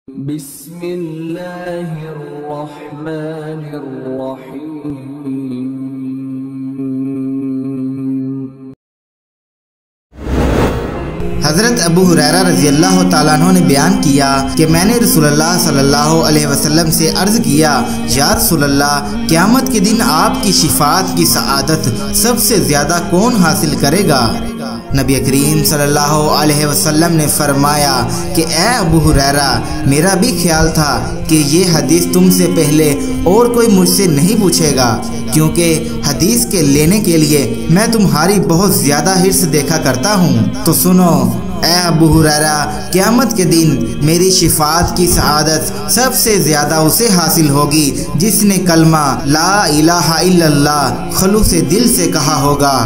بسم اللہ الرحمن الرحیم۔ حضرت ابو ہریرہ رضی اللہ تعالیٰ عنہ نے بیان کیا کہ میں نے رسول اللہ صلی اللہ علیہ وسلم سے عرض کیا، یا رسول اللہ، قیامت کے دن آپ کی شفاعت کی سعادت سب سے زیادہ کون حاصل کرے گا؟ نبی کریم صلی اللہ علیہ وسلم نے فرمایا کہ اے ابو ہریرہ، میرا بھی خیال تھا کہ یہ حدیث تم سے پہلے اور کوئی مجھ سے نہیں پوچھے گا، کیونکہ حدیث کے لینے کے لیے میں تمہاری بہت زیادہ حرص دیکھا کرتا ہوں۔ تو سنو اے ابو ہریرہ، قیامت کے دن میری شفاعت کی سعادت سب سے زیادہ اسے حاصل ہوگی جس نے کلمہ لا الہ الا اللہ خلوص دل سے کہا ہوگا۔